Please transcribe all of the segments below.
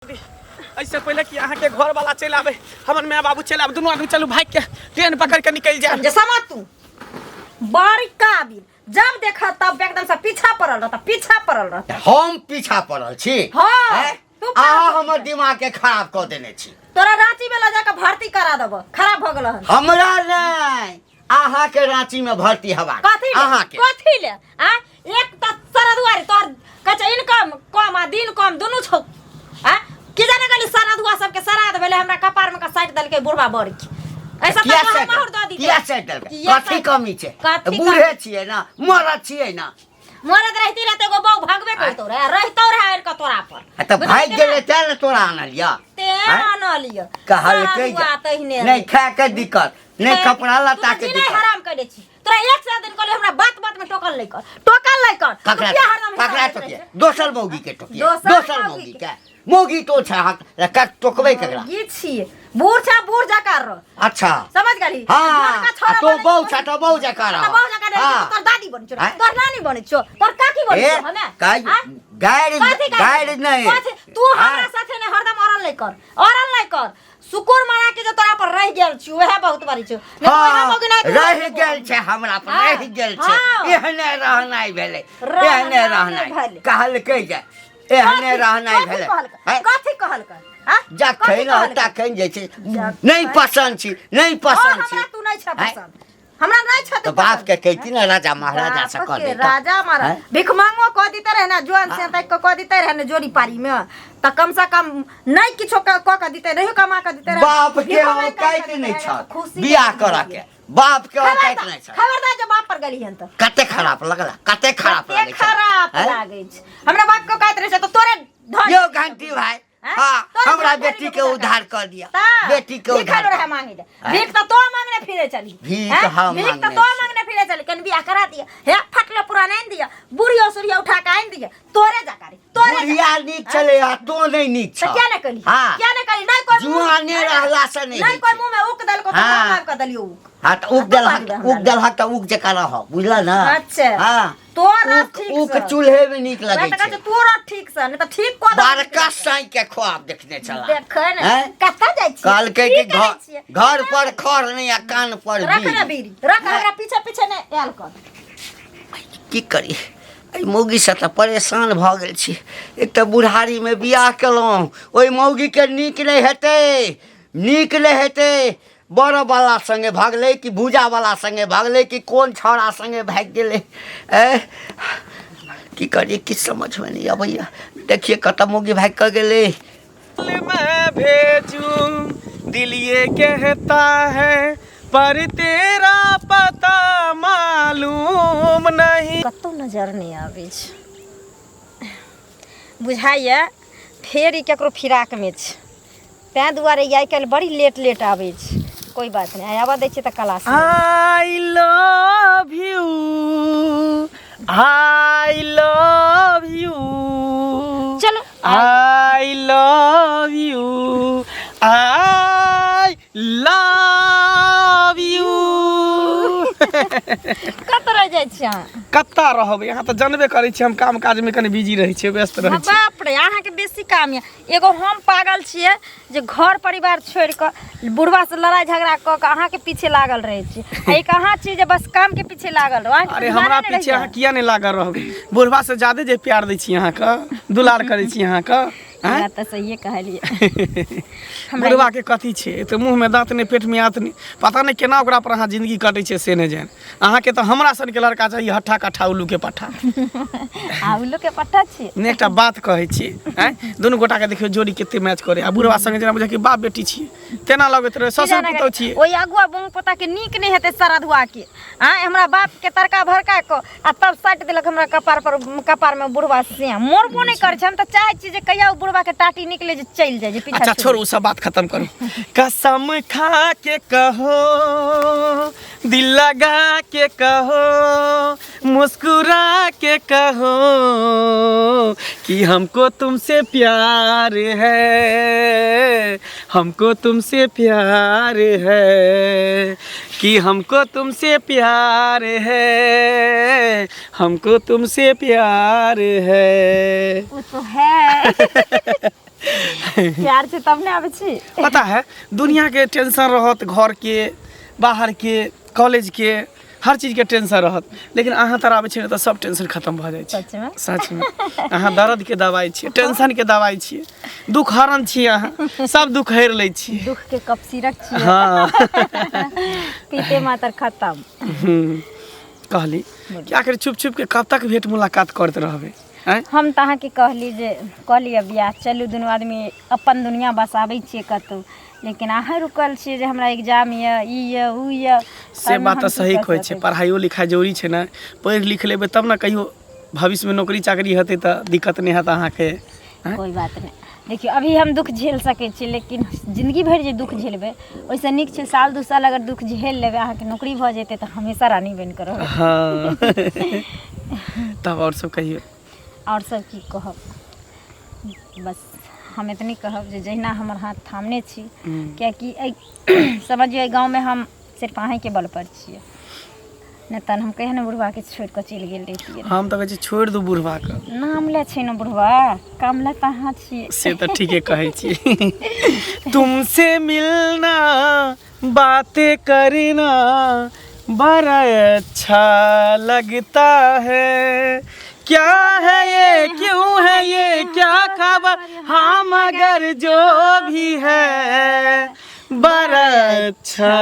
ऐसे पहले कि यहाँ के घर वाला चल आवे, हमन मैं बाबू चल आवे, दोनों आदमी चलू भाग के ट्रेन पकड़ के निकल जाए। जैसा मत तू बारी काबिल जब देखा तब एकदम से पीछा पड़ल रहता। हम पीछा पड़ल छी। हां तू हमर दिमाग के खराब कर देने छी। तोरा रांची में ले जाके भर्ती करा देब, खराब भ गेल हन। हमरा नहीं आहा के रांची में भर्ती हवा आहा के कथि ले आ एक त सरदुआरी तोर कछ इनकम कम आ दिन कम दोनों छौ आ कि जाने गली सरदुआ सब के सराद भेले हमरा कपार में का साइड दल के बुढ़वा बड़ की ऐसा किया तो मोहर द दी किया साइड दल के कथि कमी छे? बूढ़े छिए ना, मरद छिए ना। मरद रहती रहते गो बहु भागबे करतो रे रहतो रे का तोरा पर त भाग गेले त न तोरा आनलिया ते आनलिया कहल के नहीं खा के दिक्कत नहीं कपड़ा लता के दिक्कत हराम कर दे छी तोरा एक से दिन कहले हमरा बात में टोकल नहीं कर ककरा टोकिया दोसर मौगी के टोकिया दोसर मौगी के मौगी तो छ का टोकबे ककरा ई छी बूढ़ छा बूढ़ जाकर अच्छा समझ गली हां तो बहु छ तो बहु जाकर बहु जाकर तोर दादी बन छ तोर नानी बन छ तोर काकी बन छ हमें गाइड नहीं तू हमरा साथे ने हरदम औरल नहीं कर सुकुर मारा के जो तोरा पर रह गेल छी ओहे बहुत बारी छ रह गेल छै हमरा पर रह गेल छै एहने रहनाई भेले एहने रहनाई कहल के जा एहने रहनाई भेले कथि कहल कर जा खैना होता खैन जे छै नहीं पसंद छी नहीं पसंद छी तू नहीं छ पसंद हमरा नहीं छ तो बाप के कहती ना राजा महाराजा से कह दे राजा महाराज भिख मांगो कह दीते रहे ना जोन से तक कह दीते रहे ना जोड़ी पारी में त कम से कम नहीं किछो कह दीते रहे कमा के दीते रहे बाप के औकात नहीं छ बियाह करा के बाप के औकात नहीं छ खबरदार जब बाप पर गली हन त कते खराब लगला कते खराब लागे छ हमरा बाप के औकात रहे तो तोरे यो घंटी भाई हां हमरा बेटी के उद्धार कर दिया बेटी के उद्धार रहे मांगे दे भीख तो मांगने फिरे चली भीख हम भीख तो मांगने फिरे चली कन बियाह करा दिया हे फटले पुराना नहीं दिया बुढ़ियो सुरिया उठा के आइन दिया तोरे जाकारी तोरे बुढ़िया नीक चले आ तो नहीं नीक छ क्या न कली क्या न कली नहीं कोई जुआने रहला से नहीं कोई मुंह में उक दल को तो मार कर दलियो हां त उक दल हक त उक जका रह बुझला ना अच्छा हां तोरा ठीक उक चूल्हे में नीक लगे छै मैं तोरा ठीक से नहीं त ठीक को बड़का साई के ख्वाब देखने चला देखे न कत्ता जाय छी काल के घर पर खर नहीं आ कान पर रख ना बीड़ी रख हमरा पीछे ने आयल कर की करी आई मौगी से त परेशान भ गेल छी। एक त बुढ़ारी में बियाह केलौं ओई मौगी के नीक नहीं हेते बड़ वाला संगे भागले कि भूजा वाला संगे भागले कि कौन छौड़ा संगे भाग गेले की करी किछ समझ में नहीं आबैया। देखिए कत मौगी भाग कर गेले। मैं भेजूं दिल ये कहता है पर तेरा पता मालूम नहीं। कतो नजर नहीं आवे छ बुझाइए फेर ई केकरो फिराक में छ तै दुआरे आई कल बड़ी लेट आवे छ। कोई बात नहीं आवा दै छ त क्लास आई लव यू चलो आई लव यू कत रह जाय छ कत्ता रहब यहाँ तो जानबे करै छी हम काम काज में कने बिजी रहै छी व्यस्त रहै छी। बाप रे अहाँ के बेसी काम है एगो हम पागल छिए जे घर परिवार छोड़ के बुढ़वा से लड़ाई झगड़ा क के अहाँ के पीछे लागल रहे छी ए कहां छी जे बस काम के पीछे लागल रहो। अरे हमरा पीछे अहाँ किया नहीं लागल रहब बुढ़वा से ज्यादा जे प्यार दै छी अहाँ का दुलार करै छी अहाँ का त सही कहलिए बुढ़वा के कथी छे तो मुंह में दांत ने पेट में आत नहीं पता नहीं केना ओकरा पर अहाँ जिंदगी कटै छे से ने जान। अहाँ के तो हमरा सन के लड़का चाहिए हट्ठा कट्ठा उल्लू के पट्ठा उल्लू के पट्ठा छी ने एकटा बात कहै छी हैं दोनों गोटा के देखियो जोड़ी केते मैच करे आ बुढ़वा संगे जेना बुझा कि बाप बेटी छी तेना लगैत रहे ससुर पुतौ छी ओई अगुआ बहू पोता के नीक नहीं हेते सरधुआ के हमरा बाप के तड़का भरका को आ तब साट देलक हमरा कपार में बुढ़वा से मोरबो नहीं कर छ हम त चाहे छी जे कहिया बुढ़वा के टाटी निकले जे चल जाए जे पीछा। अच्छा छोड़ो सब बात खत्म करो कसम खा के कहो दिल लगा के कहो मुस्कुरा के कहो कि हमको तुमसे प्यार है हमको तुमसे प्यार है कि हमको तुमसे प्यार है हमको तुमसे प्यार है। वो तो है प्यार से तब ने आवे छी। पता है दुनिया के टेंशन रहत, घर के, बाहर के, कॉलेज के, हर चीज के टेंशन रहत, लेकिन अहाँ तर आबै छियै तऽ सब टेंशन खत्म भऽ जाइ छै। सच में सच में अहाँ दर्द के दवाई छियै, टेंशन के दवाई छियै, दुख हरण छियै, अहाँ सब दुख हरि लै छियै। दुख के कप सिरक छी। हाँ पीते मातर खत्म। कहली क्या करे छुप छुप के कब तक भेंट मुलाकात करत रहबे। हम तऽ अहाँके कहली अब बियाह चलू दुनू आदमी अपन दुनिया बसाबै छियै कतौ, लेकिन अहाँ रुकल छियै जे हमरा एग्जाम ये ई ये उ ये। से बात तऽ सही कहै छै, पढ़ाइयो लिखाइ जरूरी छै ने, पढ़ि लिख लेबै तब ने कहियो भविष्य में नौकरी चाकरी हेतै तऽ दिक्कत नहीं हेत अहाँके। कोई बात नहीं, देखियो अभी हम दुख झेल सकै छी, लेकिन जिंदगी भर जे दुख झेलबै ओइसे नीक छै साल दू साल अगर दुख झेल लेबै अहाँके नौकरी भऽ जेतै तऽ हमेशा रानी बनि कऽ रहबै। हाँ तब और सब कहियो। और सब की कहब, बस हम इतनी कहब जे जहिना हमर हाथ थामने छी, कियाकि समझिए गाँव में हम सिर्फ अहीं के बल पर छियै, नहीं तन हम कहिया ने बुढ़वा के छोड़ के चलि गेल रहितियै। हम तऽ कहै छी छोड़ दू बुढ़वा के, नाम ले छै ने बुढ़वा, काम ले तहाँ छियै। से तऽ ठीके कहै छी। तुमसे मिलना बातें करना बड़ा अच्छा लगता है, क्या है ये क्यों है ये क्या खबर, हाँ मगर जो भी है बड़ा अच्छा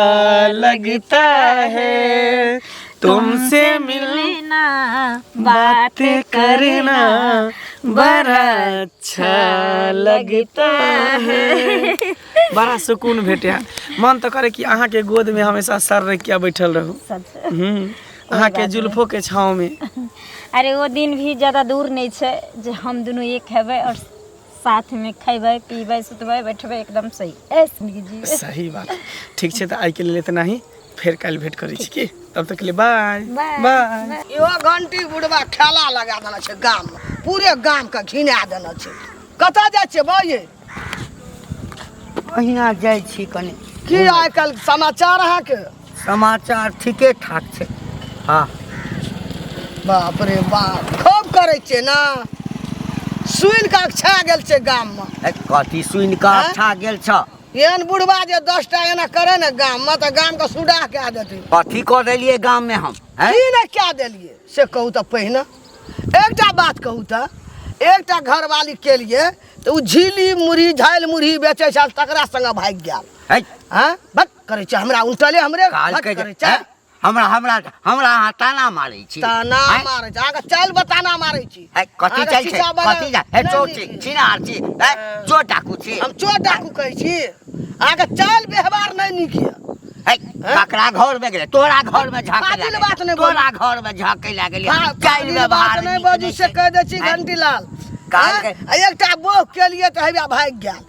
लगता है, तुमसे मिलना बातें करना बड़ा अच्छा लगता है। बड़ा सुकून भेटया, मन तो करे कि अहाँ के गोद में हमेशा सर रख के बैठल रहूं। अहाँ के जुल्फों के छाँव में। अरे वो दिन भी ज़्यादा दूर नहीं छै जे हम दोनों एक हेबै और साथ में खेबै पीबै सुतबै बैठबै एकदम सही ऐसे जी। सही बात, ठीक छै तऽ आइ के लेल इतना ही, फिर कल भेंट करै छी की, तब तक के लिए बाय बाय। यो घंटी बुढ़वा खेला लगा देना छै गाम में, पूरे गाम के घिना देना छै। कतऽ जाइ छियै बौये? अहिना जाइ छी कनी। की आइ काल्हि समाचार अहाँके? समाचार ठीके ठाक छै। हाँ बाप रे बाप, खूब करै छियै ना, सुनि कऽ छा गेल छै गाम में। कथी सुनि कऽ अच्छा गेल छ? एहन बुढ़वा जे 10टा एना करे ने गाम में तऽ गाम के सुडाह कए देतै। कथी कऽ देलियै गाम में हम? की नहि कए देलियै से कहू तऽ पहिने। एकटा बात कहू तऽ, एकटा घरवाली के लिए तऽ उ झिल्ली मुरही झालि मुरही बेचै छै तकरा संगे भागि गेल। हाँ बक करै छै हमरा उल्टले हमरे करै छै। हमरा अहाँ ताना मारै छी। ताना मारै छै अहाँके चालि बताना मारै छी। कथी चालि छै? कथी जा हे चोर छी, छिनार छी, चोर डाकू छी। हम चोर डाकू कहै छी? अहाँके चालि व्यवहार नहीं नीक ये। ककरा घर में गेले? तोरा घर में झाँकै फाजिल बात नहीं तोरा घर में झाँकै ला गेलियै। चालि बात व्यवहार नहीं बाजू से कह दै छी घंटीलाल। एकटा बोह के लिए तऽ हैया भागि गेल।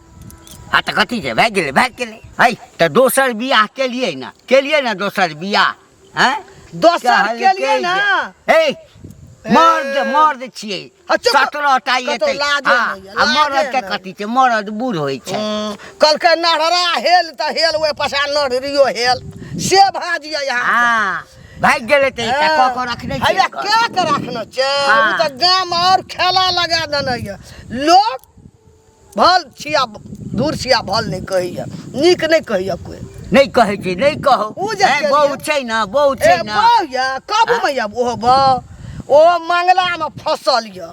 हाँ तऽ कथी छै भागि गेलै है तऽ दोसर बियाह केलियै ना दोसर बियाह। दोसर के लिए ना मर्द छियै 17टा एतै। मर्द के कथी छै? मर्द बूढ़ होइ छै। कहलकै नहरा हेल तऽ हेल ओहि पछा नहरियो हेल से भाजिया यहाँ। भागि गेलै तऽ कऽ रखने हैया क्या के रखना छै? उ तऽ गाम और खेला लगा देने ये। लोग भल छिया दूर छिया भल नहीं कहैया, नीक नहीं कहैया कोई। नहीं कहै छै, नहीं कहो। बहुत छै ना, बहुत छै ना। कब मैया ओ मंगला में फसल ये,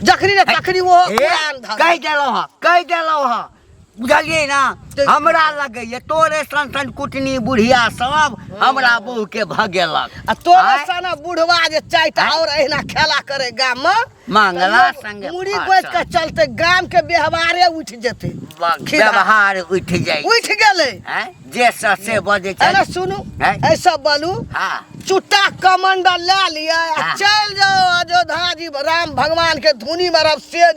जखनी ने तखनी वो कह देलौ ह बुझलियै ना। हमरा लगैया तोरे सन कुटनी बुढ़िया सब हमरा बहू के भगेलक। आ तोरे सन बुढ़वा जे चाहता और एहना खेला करे गाम में मंगला संगे मुड़ी गोच के चलते गाम के व्यवहारे उठ जेते। व्यवहार उठ गेले जे से बजे छै। अरे सुनू ऐसा बोलू, चुट्टा कमंडल ले लिया चल जाओ अयोध्या जी राम भगवान के धुनी में से।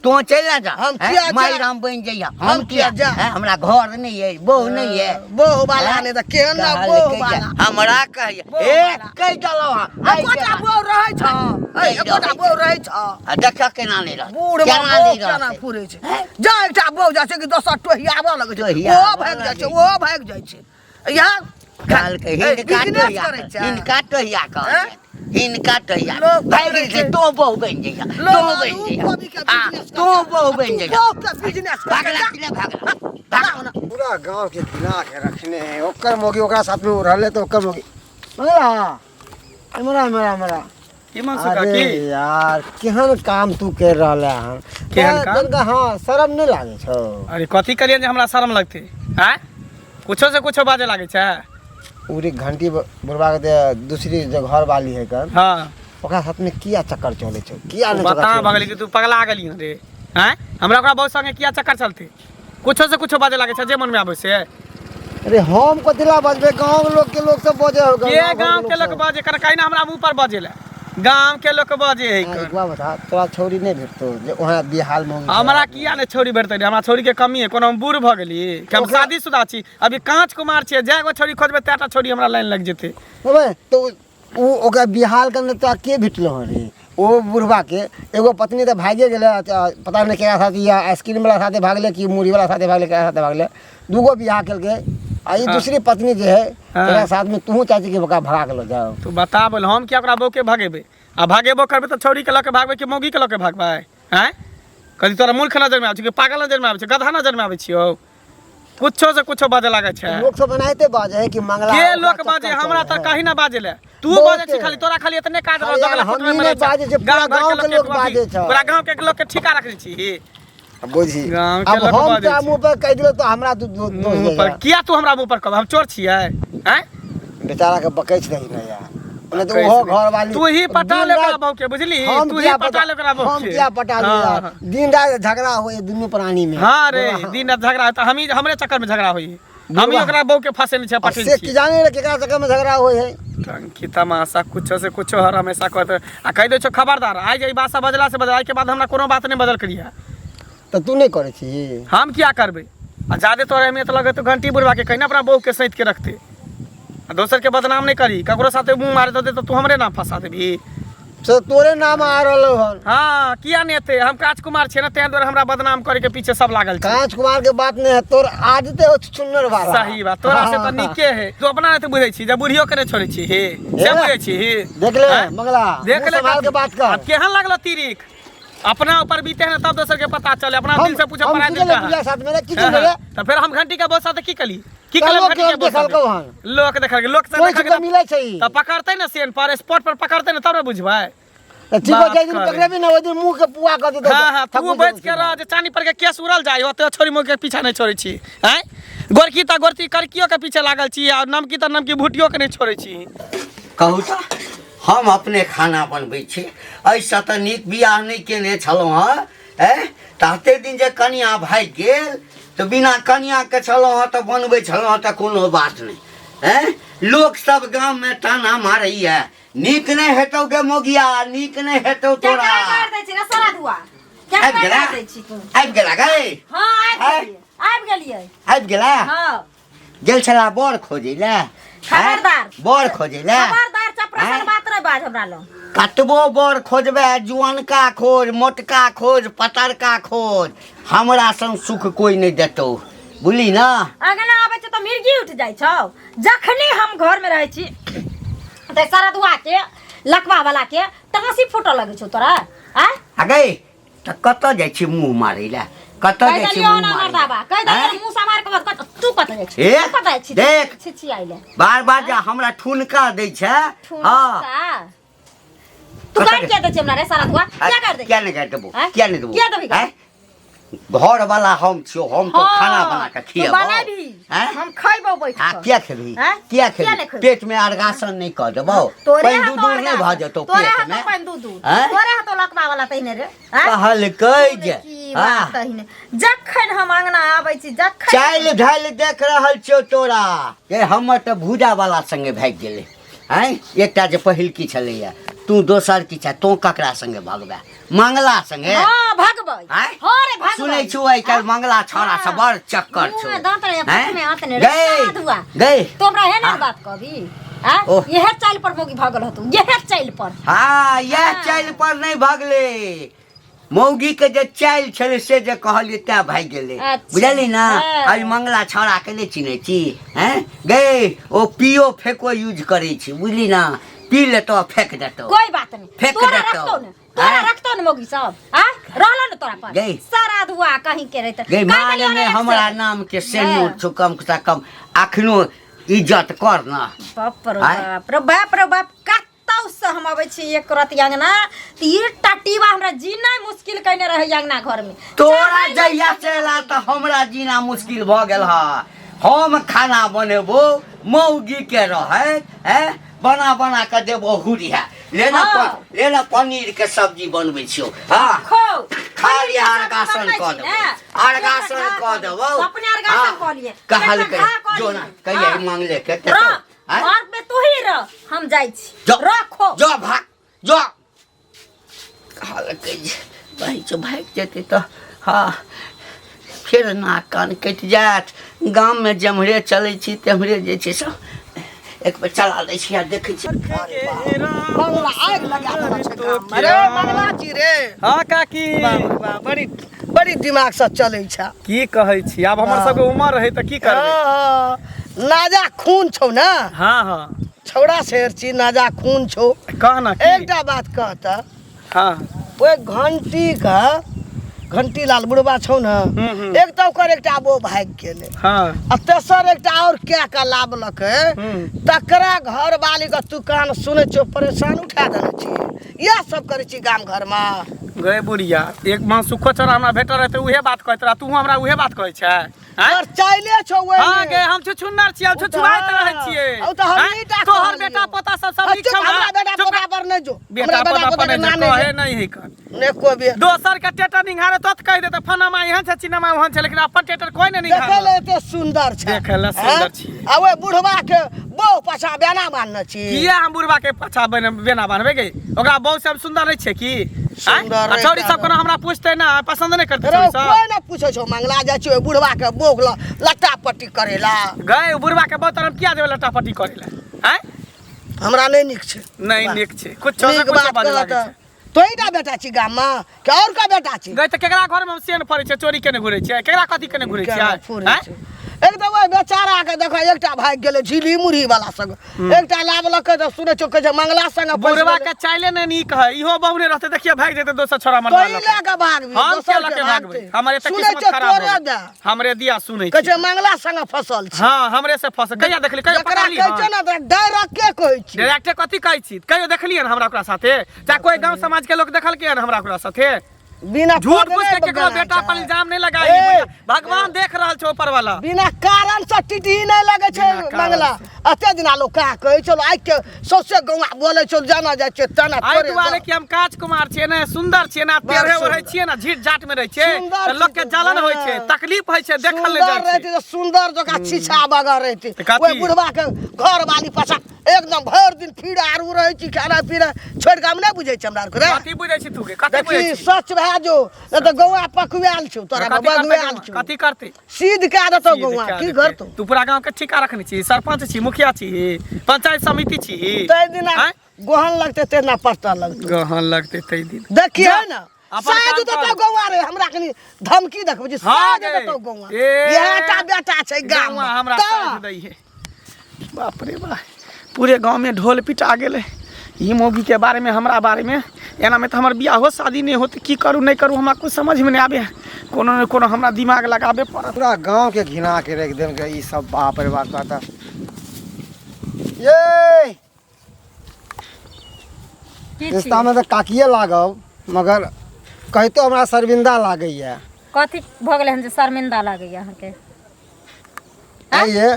तो चल जा हम किया माई राम बन जइया। हम किया जा? हमरा घर नहीं है, बहू नहीं है। बहू वाला ने त केहन ना बहू वाला हमरा कहिया कह दलो ह एकोटा बहू रहै छ, एकोटा बहू रहै छ। देखा केना नहीं रह बूढ़ केना फुरै छै। जा एकटा बहू जा छै कि दोसर टोहियाबा लगै छै, ओ भाग जाइ छै। यहाँ काल के इनका टोहिया कह इनका तो यार लोग भाई बोले से थे। तो बहु बन जाएगा तो बन जाएगा तो बहु बन जाएगा बिजनेस भागला कि नहीं भागला पूरा गांव के खिला के रखने हैं ओकर मोगी ओकरा साथ में रहले तो ओकर मोगी मरा मरा मरा मरा की मन सुका अरे की यार केहन काम तू कर रहले हन केहन काम? तनका हाँ शर्म नहीं लागे छौ अरे कथी करियन जे हमरा शर्म लगते हैं कुछो से कुछो बाजे लागे छै पूरी घंटी बुरबा के दे दूसरी जो घर वाली है कर हाँ ओकरा साथ में किया चक्कर चले छौ किया नहीं बता चक्कर भगली कि तू पगला गेली रे हैं हमरा ओकरा बहुत संगे किया चक्कर चलते कुछो से कुछो बाजे लागे छै जे मन में आबै से अरे हम कतिला बजबे गांव के लोग सब बजे हो ये गांव के लोग बाजे कर काहे ना हमरा मुंह पर बाजे ले गांव के लोग बाजे है एक बात बता तोरा छोरी नहीं भेटतो जे वहां बिहाल में हमरा किया ने छोरी भेटते रे हमरा छोरी के कमी है कोनो हम बूढ़ भ गेली कि हम शादीशुदा छी अभी कांच कुमार छी जैगो छोरी खोजबे तेटा छोरी हमरा लाइन लग जेते होबे तो उ ओकरा बिहाल के अंदर तो के भेटलो रे ओ बुढ़वा के एगो पत्नी तो भागे गेले पता नहीं केकरा साथ या आइसक्रीम वाला साथे भागले कि मुड़ी वाला साथे भागले केकरा साथे भागले दूगो बियाह केलके आ ई दूसरी पत्नी जे है तेरा साथ में तू चाची के बका भगा के लो जाओ तू बता बोल हम क्या ओकरा बौके भागेबे आ भागेबो करबे तो छोरी के लके भागबे कि मौगी के लके भागबे हैं कदी तोरा मूर्ख नजर में आबै छै कि पागल नजर में आबै छै गधा नजर में आबै छियो कुछो से कुछो बाजे लागे छै लोग सब बनाते बाजे है कि मंगला के ओकरा लोग चक्कर बाजे हमरा चले त है। कहीं ना बाजे ले तू बहुत बाजे छी खाली तोरा खाली इतने काज अरे यार, दगला हम फुट में ही मरे नहीं बाजे छै, पूरा गाँव के लोग बाजे छै। पूरा गांव के लोग के ठिका रखले छी अब बुझी गाँव के अब लोग हम बाजे तो छै। मुंह पर कह दिलो तो हमरा दोष मुंह पर देगा किया तू हमरा मुंह पर कहब हम चोर छियै हैं बेचारा के बकैच रही ना यार नहीं तो कैसे वो नहीं? घर वाली तू ही पटा दिन ले ओकरा रात- बहू के बुझली हम तू ही क्या पटा ले ओकरा बहू हम के क्या पटा ले हाँ, यार हाँ। दिन रात झगड़ा होए दोनों प्राणी में हाँ रे हाँ। दिन रात झगड़ा होता हम ही हमरे चक्कर में झगड़ा होई हम ही ओकरा बहू के फंसे नहीं छै अब पटेल से छी की जाने रे केकरा चक्कर में झगड़ा होए है टंकी तमाशा कुछो से कुछो हर हमेशा कहते आ कह दे छो खबरदार आज ई बात बजला से बदला के बाद हमरा कोनो बात नहीं बदल करिया तो तू नहीं करे छी हम क्या करबे आ ज्यादा तोरे अहमियत लगे तो घंटी बुढ़वा के कहीं अपना बहू के सहित के रखते आ दोसर के बदनाम नहीं करी ककरो साथे मुंह मारे दे तो तू हमरे नाम फंसा देबी तो तोरे नाम आ रहलो हन हाँ किया नहीं थे हम राजकुमार छे ना तें द्वारा हमरा बदनाम करे के पीछे सब लागल छै कांच कुमार के बात नहीं है तोर आदते हो सुनर वाला सही बात तोरा से तो निके है तू अपना नहीं बुझे छी जब बुढ़ियो करे छोड़े छी हे से बुझे छी देख ले हैं? मंगला देख मुंह ले संभाल के बात कर अब केहन लागलो तीरिक अपना ऊपर बीते हैं तब दोसर के पता चले अपना दिल से पूछो पराय दिल का साथ में की चले तो फिर हम घंटी का बहुत साथ की कली की कल कलम लोग घंटी के के देखल बहुत को हन लोग देख लोग से कोई देख चीज मिले छै तो पकड़ते ना सेन पर स्पॉट पर पकड़ते ना तब ना बुझबै ठीक हो बात जाई दिन करे। पकड़े भी ना ओइ दिन मुंह के पुआ कर दे हाँ हाँ तू बच के रह जे चानी पर के केस उड़ल जाय ओते छोरी मोर के पीछा नहीं छोड़े छी हैं गोरकी त गोरती करकियो के पीछे लागल छी और नमकी त नमकी भुटियो के नहीं छोड़े छी कहू तऽ हम अपने खाना बनबै छी एहिसँ तऽ नीक बियाह नहि केने छलहुँ हँ ताते दिन जे कनिया भागि गेल तऽ बिना कनियाके छलहुँ हँ तऽ बनबै छलहुँ हँ तऽ कोनो बात नहि लोक सब गाममे ताना मारैया नीक नहि हेतौ गे मोगिया नीक नहि हेतौ क्या तोरा कर दे छी ना सारा दुआ क्या आबि गेला कर दे छी तू आबि गेला गै हां आबि गेलियै आबि गेला हां गेल छला बर खोजै लए खबरदार बर खोजै लए खबरदार चपरासन बात रे बाज हमरा लो कतबो बर खोजबै जुअनका खोज मोटका खोज पतरका खोज हमरा सन सुख कोई नहीं देतौ बुझली ना अगना आबै छ त मिर्गी उठ जाइ छौ जखनी हम घर में रहै छी त सारा दुआ के लकवा वाला के टांसी फुटो लगे छौ तोरा आ अगे त कत जाइ छी मुंह मारै ला कत कह जाइ छी दलियो मुंह ना मारै मर्दाबा कह दलियो मुंह समार के बात तू कत जाइ छी ए, कत जाइ छी देख। छी आइले बार बार जे हमरा ठुनका दै छै हां तू कत कर के दे हमरा रे सारा दुआ क्या कर दे क्या नहीं कर देबो हैं? क्या नहीं देबो क्या देबी? हैं? घर वाला हम छियो हम तो खाना बना के खियाबो बनाबी हैं? हम खइबो बैठ आ के क्या खेबी हैं? क्या क्या नहीं खेबी खेबी? पेट में अर्गासन नहीं कर देबो तोरे पानी हाथ दूध नहीं भ जेतौ तोरे पेट हाथ में पानी दूध हैं? तोरे हाथ लकवा वाला तहिने रे हैं? कहल कह जे की बात तहिने जखन हम अंगना आबै छी जखन चाइल ढाइल देख रहल छौ तोरा ये हमर तऽ भूजा वाला संगे भागि गेलै हैं एकटा जे पहिल की छलैया तू दोसर की छै तू ककरा संगे भगबे मंगला संगे हां भगबै हैं? हां रे भगबै सुनै छु आइ काल्हि मंगला छौड़ा सब बड़ चक्कर छौ मुँह में दांत रे हैं? पेट में हाथ ने रे गई, साधुआ गई। तो हमरा है ना हाँ। बात कहबी हां ओह। यह चाइल पर मोगी भगल हतु यह चाइल पर हाँ यह हाँ। चाइल पर नहीं भगले मौगी के जे चाइल छलै से जे कहलियै तैं भागि गेलै अच्छा। बुझली ना हाँ। अइ मंगला छौड़ा के नहि चिन्है छी हैं गई ओ पियो फेको यूज करै छी बुझली ना पी लेतो फेंक देतो कोई बात नहीं फेंक तोरा देतो। रखतो न तोरा हाँ? रखतो न मोगी सब हां रहलो न तोरा पर गई। सारा दुआ कहीं के रहते गे मान में हमरा नाम के सेनूर छु कम से कम अखनो इज्जत कर ना बाप रे हाँ? बाप रे बाप कतौ से हम आबै छी एक रत अंगना त ई टटीवा हमरा जीना मुश्किल कइने रहे अंगना घर में तोरा जइया चला त हमरा जीना मुश्किल भ गेल ह हम खाना बनेबो मौगी के रहे हैं बना बना के देबो हुरिया लेना हाँ। लेना पनीर के सब्जी बनबै छियो हां खो खाली अर्गासन क देबो अर्गासन क देबो अपने अर्गासन क लिए कहल के जो ना कहिए मांगले के तो घर में तू ही रह हम जाई छी जो रखो जो भाग जो कहल के भाई जो भाग जेते तो हाँ फिर नाक कान कटि जायत गाम में जमहरे चलै छी तेमहरे जे छै सब एक बेर चला दै छी आ देखै छी मंगला आग लगा देला छै काम में। अरे मंगला जी रे हाँ काकी वाह बड़ी बड़ी दिमाग से चलै छै की कहै छी आब हमर सबके उमर रहे त की करबै हाँ, नाजा खून छौ ना हाँ हाँ छौड़ा शेर छी नाजा खून छौ कह ना की एकटा बात कहता हाँ ओए घंटी लाल बुढ़बा छौ ना एक तो ओकर एकटा वो भाग गेलै हाँ आ तेसर एकटा और क्या का लाभलक तकरा घर वाली का दुकान सुने छो परेशान उठा देने छी यह सब करे छी गाम घर में गए बुढ़िया एक माँ सुखो चरा हमरा भेटल रहे उहे बात कहत रहा तू हमरा उहे बात कहै छै और चाइले छौ ओए हाँ गे हम छुछुन्नर छियै हम छुछुआइत रहै छियै औ त हम ई टा तोहर बेटा पोता सब नीक छौ हमरा बेटा पोता पर नहीं जो बेटा हमरा पोता पर ना कहे नहीं है कर ने को भी दोसर के टेटर निहारे तो कह देते फनामा यहाँ छै चिनमा वहाँ छै लेकिन अपन टेटर कोई नहीं देखे निहारे ले एते सुंदर छै देखे ले सुंदर छी आ ओए बुढ़वा के बहु पछा बेना मानने छी किया हम बुढ़वा के पाछा बेना बनबे गे ओकरा बहुत सब सुंदर नहीं छै की सुंदर रहै छोरी छै। सब को हमरा पूछते ना पसंद नहीं करते रे छोरी सब कोई ना पूछे छौ मंगला जा छी ओए बुढ़वा के बोग लट्टा पट्टी करेला गए बुढ़वा के बहुत तरफ किया देवे लट्टा पट्टी करेला हैं हमरा नहीं निक छै नहीं निक छै कुछ से नीक कुछ बात बाजे कहत लागे छै तोहीटा बेटा छी गाम में के और का बेटा छी गए त केकरा घर में सेन पड़े छै चोरी केने घुरे छै केकरा कथी केने घुरे छै हैं एक तो वो बेचारा के देखो एकटा भाग गेले झिली मुरही वाला संग एकटा लाभलक त सुने छौ के मंगला संग बुढ़वा के चाइले ने नीक है इहो बहुने रहते देखिए भाग जेते दोसर छोरा मन कोई लेके भाग भी हम दोसर केला के के भागबै भागते हमरे त सुने किस्मत छौ खराब तोरे हो दा हमरे दिया सुनै कहे छी छै मंगला संग फसल छी हां हमरे से फस कहिया देखली कहिया एकरा पकड़ली कहै छै ना त डायरेक्ट के कहै छी डायरेक्ट कथी कहै छी कहियो देखलिए हमरा ओकरा साथे चाहे कोई गांव समाज के लोग देखल के हमरा ओकरा साथे बिना झूठ खोदने पूछ के केकरो बगैर बेटा छै। पर इल्जाम नहीं ए! लगाई भगवान देख रहल छै ऊपर वाला बिना कारण से टिटी नहीं लगे छै बिना कारण मंगला अते दिना लोग का कहै छौ आइ के सौसे गौवा बोले छौ जाना जाय छै तना आई दुआरे कि हम काज कुमार छियै ने सुंदर छियै ना तेरे सुंदर। रहै छियै ना झीट जाट में रहै छै सुंदर त लोग के छी तू, जलन होय छै हाँ। तकलीफ होय छै देखल ले सुंदर जाय रहती छै तो सुंदर जगह छिछा बगर रहती तो कथी? ओए बुढ़वा के घर वाली पाछा एकदम भर दिन फिर आरू रहे छी खाना पीना छोड़ के हम नहीं बुझे छी हमरा आर के रे कथी बुझै छी तू के कथी बुझै देखी छी सच भए जो न तो गौवा पकुआल छौ तोरा कथी बगुआल करते छौ कथी करते सीध के देतो सीध गौवा क्या की देते? करतो तू पूरा गांव के ठिका रखने छी सरपंच छी मुखिया छी पंचायत समिति छी तै दिन आँय? गोहन लगते तेना पड़ता लगतो गहन लगते तै दिन देखिए जा, ना अपन शायद काम तो कर। गौवा रे हमरा कनी धमकी देखबो जे हाँ शायद गे। तो गौवा ए, येटा बेटा छै गाम गाँव में हमरा तऽ साथ दै है बाप रे बाप पूरे गांव में ढोल पिटा गेले ई मौगी के बारे में हमरा बारे में एना में तो हमर बियाह हो शादी नहीं होते की करूँ नहीं करूँ हमरा कुछ समझ में नहीं आवे कोनो न कोनो हमरा दिमाग लगाबे पड़त पूरा गांव के घिना के रख देल के ई सब बाप रे बाप कहता ये रिश्ता में तो काकिए लागब मगर कहितो हमरा शर्मिंदा लागैया कथी भ गेलै हम जे शर्मिंदा लागैया अहाँके ये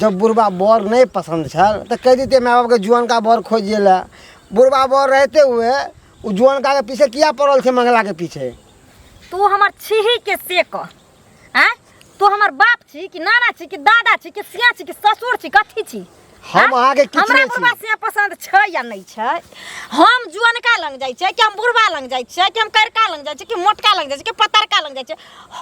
जब बुढ़बा बर नहीं पसंद छल तो कह देते माँ बाप के जुआन का बर खोजिए ला बुढ़बा बर रहते हुए वो जुआन का के पीछे किया पड़ल थे मंगला के पीछे तू हमर छिही के से कह हैं तू हमर बाप छी कि नाना छी कि दादा छी कि सिया छी कि ससुर छी कथी छी हम हैं? अहाँ के किछ हमरा नहीं बुढ़बा छी से पसंद छै या नहीं छै हम जुअनका लंग जाय छै कि हम बुढ़बा लंग जाय छै कि हम करका लंग जाय छै कि मोटका लंग जाय छै कि पतरका लंग जाय छै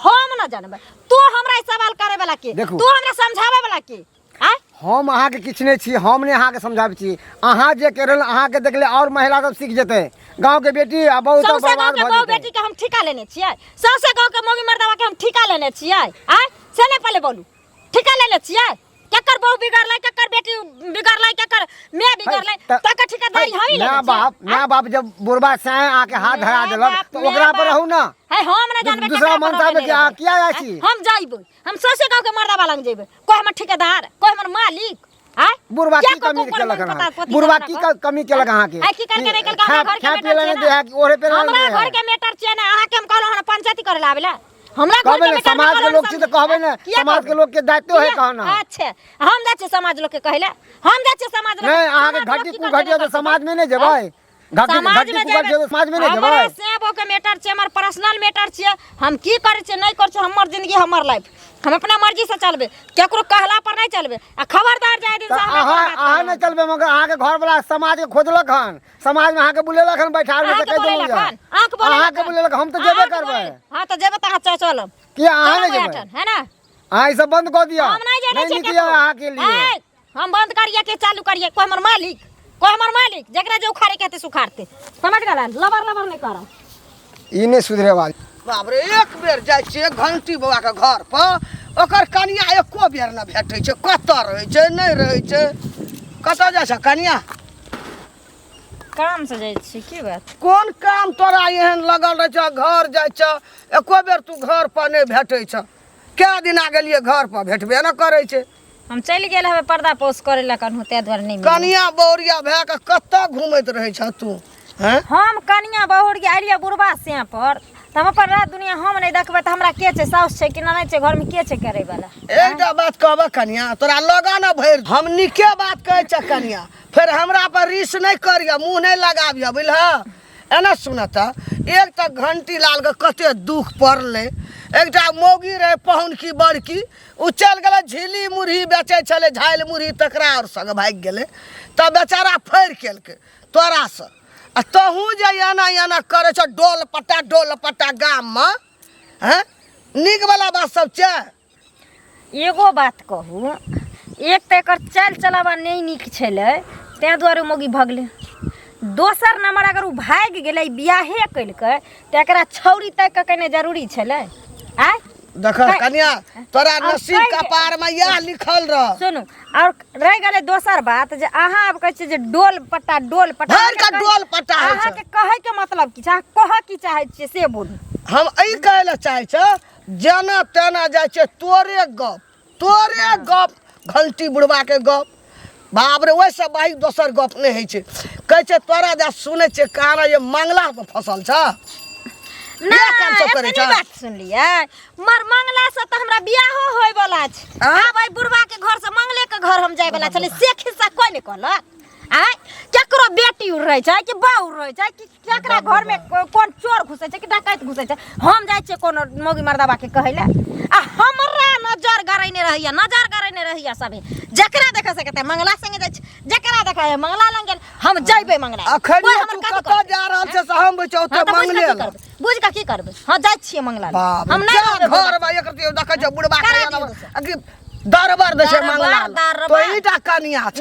हम न जानबै तू हमरा ई सवाल करे वाला के देखू। तू हमरा समझावे वाला के हैं हम अहाँ के किछ नहीं छी हम ने अहाँ के समझाबै छी अहाँ जे कह रहल अहाँ के देखले और महिला सब सीख जेते गांव के बेटी आ बहुत सौसे गाँव बर्बाद के भ बहु जेतै बेटी के हम ठिका लेने छियै सौसे गाँव के मौगी मर्दवा के हम ठिका लेने छियै आय से नहीं पहले बोलू ठिका लेने छियै केकर बहू बिगड़लै केकर बेटी बिगड़लै केकर मैं बिगड़लै तक ठिकादारी हमी ले ना बाप जब बुढ़बा से आके हाथ धरा देलक तो ओकरा पर रहू ना है हम ना जानबे दूसरा मनसा में किया जाई हम जाइबो हम सोसे गांव के मर्दावा लंग जेबे कोई हमर ठेकेदार कोई हमर मालिक आय बुढ़बा की कमी केलक बुढ़बा की कमी केलक अहाँ के आई की करके नहीं केलक हमरा घर के मेटर दे कि ओरे पे हमरा घर के मेटर छिए ना अहाँ के हम कहलो हम पंचायती करे लावेला हमरा घर कहबे के ना मेटर समाज के लोग छी त कहबे ना समाज के लोग के दायित्व है कहना अच्छा हम जाचे समाज लोग के कहले हम जाचे समाज लोग नहीं अहाँ के घटी कु घटियो तो समाज में नहीं जेबै घटी घटी कु घटियो तो समाज में नहीं जेबै हमरा सेबो के मेटर छै हमर पर्सनल मेटर छै हम की करे छै नहीं करे छै हमर जिंदगी हमर लाइफ हम अपना मर्जी से चलबे केकरो कहला पर नहीं चलबे आ खबरदार जाय दिन से अहाँ नहीं चलबे मगर अहाँ के घर वाला समाज के खोजलक हन समाज में अहाँ के बुलेलक हन बैठाल में कह देलक अहाँ के बुलेलक हम तो जेबे करबै हां तो जेबे त हां चलब कि अहाँ नहीं जेबै है ना अहाँ ई सब बंद कर दिया हम नहीं जाने नहीं किया अहाँ के लिए हम बंद करिए के चालू करिए कोई हमर मालिक जकरा जो उखाड़े कहते सुखाड़ते समझ गेला लबर नहीं करा ई नहीं सुधरे वाली बाप रे एक बेर जाइ छियै घंटी बाबा के घर पर ओकर कनिया एको बेर न भेटै छै कतऽ रहै छै नहीं रहै छै कतऽ जाइ छ कनिया काम से जाइ छी की बात कोन काम तोरा एहन लगल रहै छ घर जाइ छ एको बेर तू घर पर नहीं भेटै छ कै दिन आ गेलिए घर पर भेटबे न करै छै हम चल गेल हवे पर्दा पोस करे ला कन होते द्वार नहीं कनिया बौरिया भए के कतऽ घुमैत रहै छ तू हैं हम कनिया बहुर के आलिया बुढ़बा से पर हम अपन रात दुनिया हम नहीं देखबे त हमरा के छै साउस छै कि नहीं छै घर में के छै करे वाला एकटा बात कहबे कनिया तोरा लगा न भैर हम निके बात कहै छ कनिया फिर हमरा पर रिस नहीं करिया मुंह नहीं लगाबिया बुझलह एना सुनता एक त घंटी लाल के कते दुख पड़ले एकटा मौगी रहे पहुन की बड़की उ चल गेले झिली मुरही बेचे छले झाइल मुरही तकरा और संग भाग गेले त बेचारा फैर केलके तोरा से आ तहू जे एना करे छ डोल पट्टा गाम में हैं निक वाला बात सब छै एगो बात कहू एक त एकर चाल चलावा नहीं निक छले ते द्वारे मोगी भगले दोसर नंबर अगर उ भाग गेलै बियाहे कइलकै त एकरा छौरी तक के कने जरूरी छले आ देख कन्या तोरा नसीब कपार में यह लिखल रह सुनु और रह गेलै दोसर बात जे अहाँ अब कहै छी जे डोल पट्टा भर का डोल पट्टा है अहाँ के कहे के मतलब की चाहे कह की चाहे छी से बोलू हम ई कहै ला चाहै छ जना तना जाय छै तोरे गप घंटी बुढ़वा के गप बाप रे वैसे भाई दोसर गप नहीं है छै कहै छै तोरा जा सुनै छै कहां ये मंगला पे फसल छ ना एतनी बात सुन लिया मर मंगला से त हमरा बियाहो होय वाला छै आ भाई बुढ़वा के घर से मंगले के घर हम जाय वाला छले से खिस्सा कोई नहीं कहलक आ केकरो बेटी उड़ रहे छै कि बाऊ रहे छै कि केकरा घर में कोन चोर घुसे छै कि डकैत घुसे छै हम जाय छै कोनो मोगी मर्दावा के कहैला आ हमरा नजर गरैने रहिया सबे जकरा देखे सकते मंगला संगे जाय छै जकरा देखा है मंगला लंग गेल हम जइबे मंगला अखन तू कत जा रहल छै से हम बचौ त मंगले बुझ का की करबे हां जाय छिए मंगला हम नहीं घर में एक देखे छै बुढ़वा के दरबार दे मंगला तो ईटा कनिया छ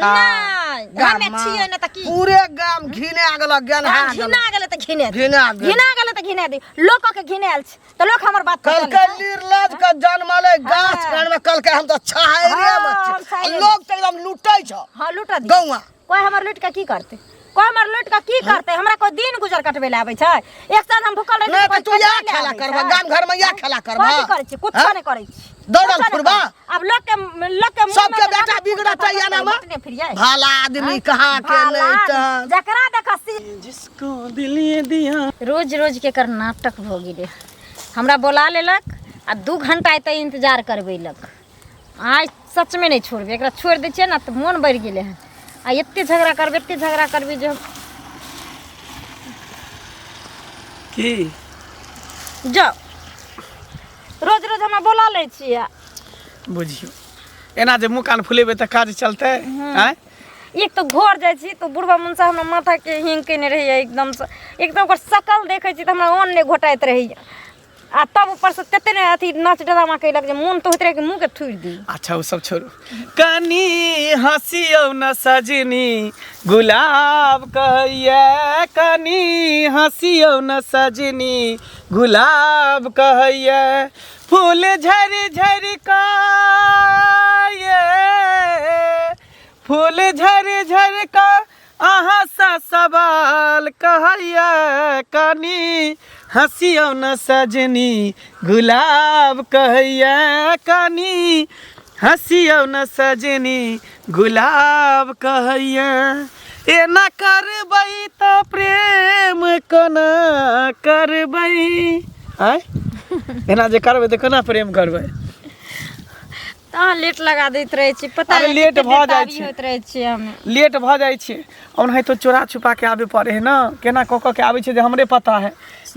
गाम में छिए न त की पूरे गाम घिने आ गेल घिना गेल त घिने दे लोक के घिनेल छ त लोक हमर बात कल के निर्लज के जन्मले गाछ कान में कल के हम त छाहरे बच्चे लोग त एकदम लुटै छ हां लुटा दे गौवा कोई हमर लुट के की करते हमरा कोई दिन गुजर कटबे ले आबै छै एक साल हम भूखल रह नहीं तू या खेला करबा गाम घर में या खेला करबा की करे छी कुछ नहीं करे छी दौड़ल फुरबा अब लोग के सबके बेटा बिगड़त है याना में भला आदमी कहां के नहीं त जकरा देखा जिसको दिल ये दिया रोज के कर नाटक भ गेले हमरा बोला लेलक आ 2 घंटा एते इंतजार करबेलक आज सच में नहीं छोड़बे एकरा छोड़ दे छै ना त मन बढ़ गेले है आ एते झगड़ा करबे जो की जाओ रोज हमरा बोला ले छिए बुझियो एना जे मुँह कान फुलेबे त काज चलते हैं एक तो घर जाय छी तो बुढ़वा मुंसा हमरा माथा के हिंग केने रहिए एकदम ओकर शकल देखे छी त हमरा ओन ने घोटाइत रहिए आ तब ऊपर से तते ने अथी नाच ड्रामा कैलक जे मन तो होत रहे कि मुंह के थुर दी अच्छा वो सब छोड़ो कनी हंसियो न सजनी गुलाब कहिए कनी हंसियो न सजनी गुलाब कहिए फूल झरी झरी का ये फूल झर झर का अहाँ सा सवाल कहैया कानी हंसियो न सजनी गुलाब कहैया कानी हंसियो न सजनी गुलाब कहैया एना करबै त प्रेम कोना करबै आय एना जे करबै त कोना प्रेम करबै हाँ लेट लगा दैत रहे छी पता अरे नहीं लेट कितने भऽ जाइ बेताबी छै। होइत रहे छी हमें लेट भऽ जाइ छै ओनाहितो चोरा छुपा के आबे पड़े है ना केना कऽ कऽ के आबै छै जे हमरे पता है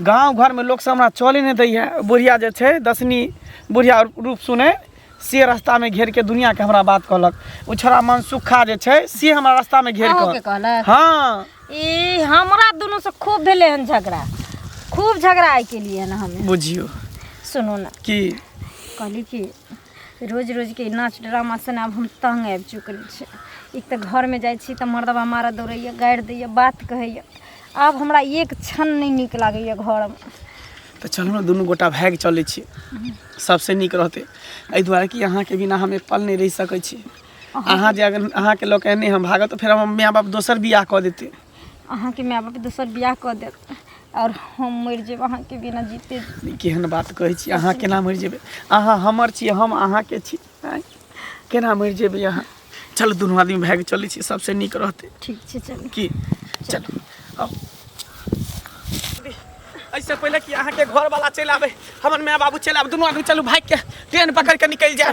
गांव घर में लोग सब हमरा चले नहीं दैया बुढ़िया जे छै दसनी बुढ़िया रूप सुने से रास्ता में घेर के दुनिया के हमरा बात कहलक उ छोरा मनसुखा जे छै से हमरा रास्ता में घेर अहूँ के के कहलक? हाँ ई हमरा दोनों से खूब भेले हन झगड़ा खूब झगड़ा आई के लिए ना हमें बुझियो सुनो ना कि कहली कि रोज रोज के नाच ड्रामा से अब हम तंग आबि चुकल छी एक तऽ घर में जाइ छी तऽ मर्दबा मारऽ दौड़ैया गाड़ि दैया बात कहैया आब हमरा एक क्षण नहीं नीक लागैया घर में तो चलो ना दुनू गोटा भाग चले छी सबसे नीक रहते एहि दुआरे कि अहाँ के बिना हमें पल नहीं रह सकै छी अहाँ जे अगर अहाँ के लोग एने हम भागत तो फिर हम माय बाप दोसर बियाह कऽ देते अहाँ के माय बाप दोसर बियाह कऽ देत और हम मरि जेब अहाँ के बिना जीते केहन बात कहै छी अहाँ केना मरि जेबै अहाँ हमर छी हम अहाँ के छी आँय? केना मरि जेबै अहाँ चलो दुनू आदमी भाग चलै छी सबसे नीक रहते ठीक छै चल की चलो आओ ऐसे पहले कि अहाँ के घर वाला चलि आबे हमर माय बाबू चलि आबे दुनू आदमी चलू भाग के ट्रेन पकड़ के निकल जाए